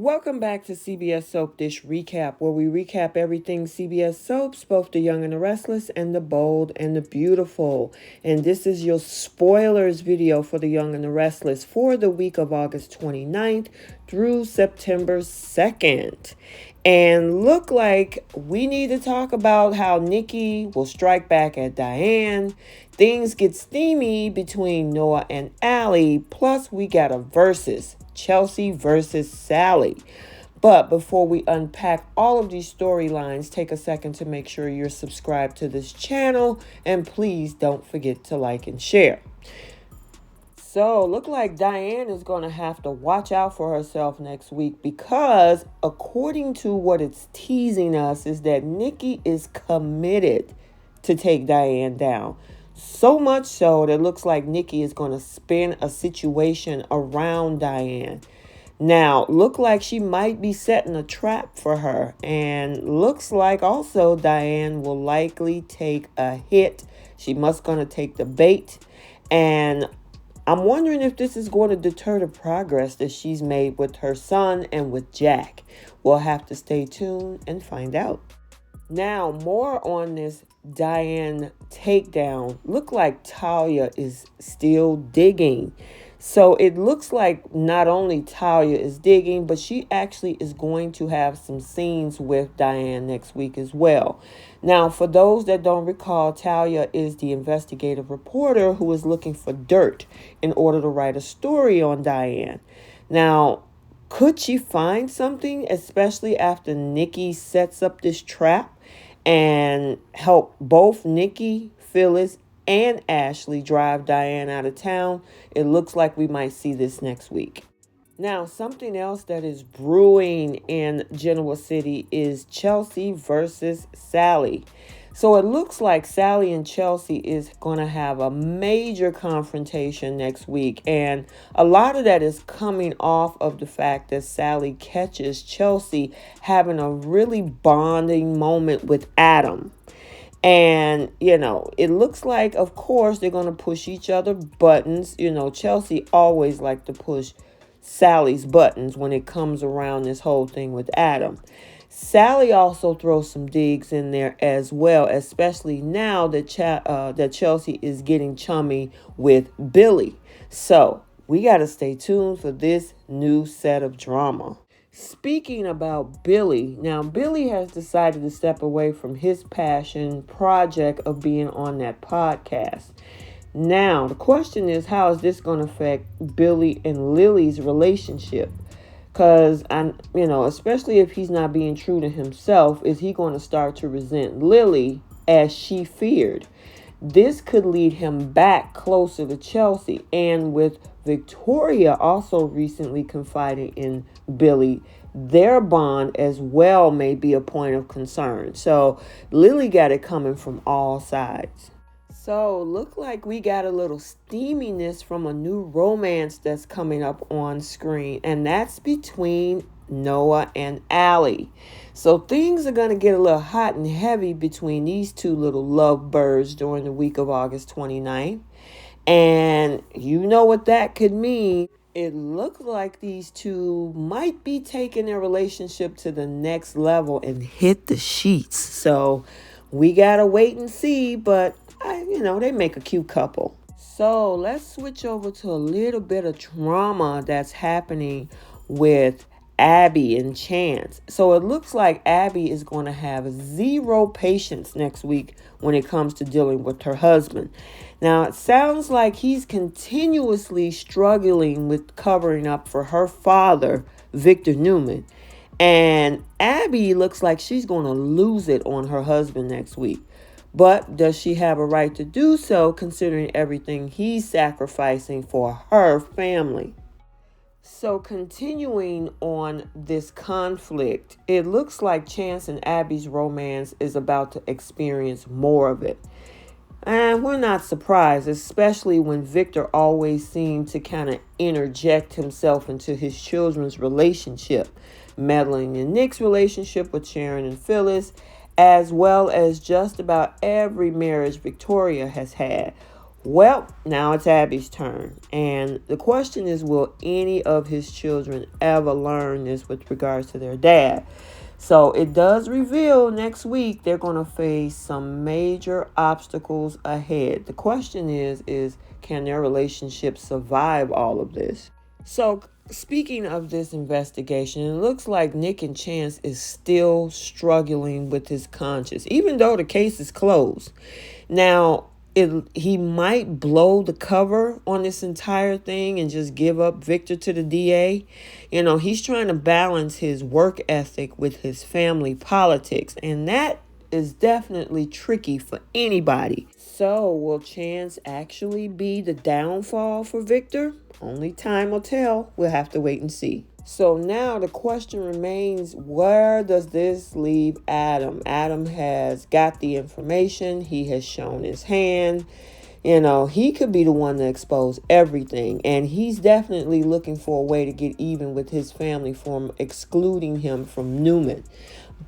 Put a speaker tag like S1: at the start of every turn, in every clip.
S1: Welcome back to CBS Soap Dish Recap, where we recap everything CBS soaps, both the young and the restless, and the bold and the beautiful. And this is your spoilers video for the young and the restless for the week of August 29th through September 2nd. And look like we need to talk about how Nikki will strike back at Diane. Things get steamy between Noah and Allie. Plus, we got a versus. Chelsea versus Sally. But before we unpack all of these storylines, take a second to make sure you're subscribed to this channel. And please don't forget to like and share. So, look like Diane is going to have to watch out for herself next week because according to what it's teasing us is that Nikki is committed to take Diane down. So much so that it looks like Nikki is going to spin a situation around Diane. Now, look like she might be setting a trap for her. And looks like also Diane will likely take a hit. She must going to take the bait. And I'm wondering if this is going to deter the progress that she's made with her son and with Jack. We'll have to stay tuned and find out. Now, more on this Diane takedown. Look like Talia is still digging. So it looks like not only Talia is digging, but she actually is going to have some scenes with Diane next week as well. Now, for those that don't recall, Talia is the investigative reporter who is looking for dirt in order to write a story on Diane. Now, could she find something, especially after Nikki sets up this trap and help both Nikki, Phyllis, and Ashley drive Diane out of town? It looks like we might see this next week. Now, something else that is brewing in Genoa City is Chelsea versus Sally. So it looks like Sally and Chelsea is going to have a major confrontation next week. And a lot of that is coming off of the fact that Sally catches Chelsea having a really bonding moment with Adam. And, it looks like, of course, they're going to push each other buttons. Chelsea always like to push Sally's buttons when it comes around this whole thing with Adam. Sally also throws some digs in there as well, especially now that that Chelsea is getting chummy with Billy. So we got to stay tuned for this new set of drama. Speaking about Billy, now Billy has decided to step away from his passion project of being on that podcast. Now, the question is, how is this going to affect Billy and Lily's relationship? Because, especially if he's not being true to himself, is he going to start to resent Lily as she feared? This could lead him back closer to Chelsea. And with Victoria also recently confiding in Billy, their bond as well may be a point of concern. So Lily got it coming from all sides. So look like we got a little steaminess from a new romance that's coming up on screen, and that's between Noah and Allie. So things are going to get a little hot and heavy between these two little lovebirds during the week of August 29th. And you know what that could mean. It looks like these two might be taking their relationship to the next level and hit the sheets. So we got to wait and see, but they make a cute couple. So let's switch over to a little bit of drama that's happening with Abby and Chance. So it looks like Abby is going to have zero patience next week when it comes to dealing with her husband. Now, it sounds like he's continuously struggling with covering up for her father, Victor Newman. And Abby looks like she's going to lose it on her husband next week. But does she have a right to do so, considering everything he's sacrificing for her family? So continuing on this conflict, it looks like Chance and Abby's romance is about to experience more of it. And we're not surprised, especially when Victor always seemed to kind of interject himself into his children's relationship, meddling in Nick's relationship with Sharon and Phyllis, as well as just about every marriage Victoria has had. Well, now it's Abby's turn. And the question is, will any of his children ever learn this with regards to their dad? So it does reveal next week they're going to face some major obstacles ahead. The question is can their relationship survive all of this? So speaking of this investigation, it looks like Nick and Chance is still struggling with his conscience, even though the case is closed. Now, he might blow the cover on this entire thing and just give up Victor to the DA. You know, he's trying to balance his work ethic with his family politics, and that is definitely tricky for anybody. So, will Chance actually be the downfall for Victor? Only time will tell. We'll have to wait and see. So now the question remains, where does this leave Adam? Adam has got the information. He has shown his hand. You know, he could be the one to expose everything. And he's definitely looking for a way to get even with his family from excluding him from Newman.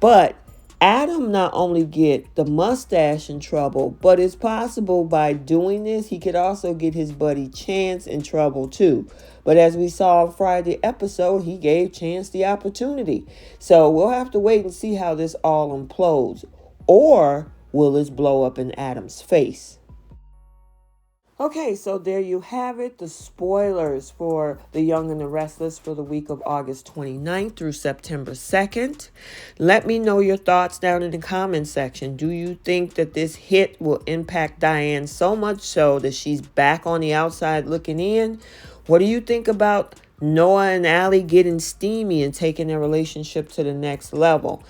S1: But Adam not only get the mustache in trouble, but it's possible by doing this, he could also get his buddy Chance in trouble too. But as we saw on Friday episode, he gave Chance the opportunity. So we'll have to wait and see how this all implodes. Or will this blow up in Adam's face? Okay, so there you have it, the spoilers for The Young and the Restless for the week of August 29th through September 2nd. Let me know your thoughts down in the comment section. Do you think that this hit will impact Diane so much so that she's back on the outside looking in? What do you think about Noah and Allie getting steamy and taking their relationship to the next level?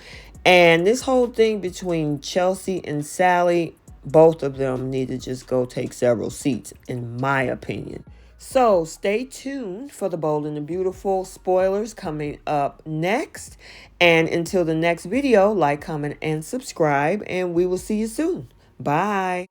S1: And this whole thing between Chelsea and Sally, both of them need to just go take several seats, in my opinion. So stay tuned for the Bold and the Beautiful spoilers coming up next. And until the next video, like, comment, and subscribe. And we will see you soon. Bye.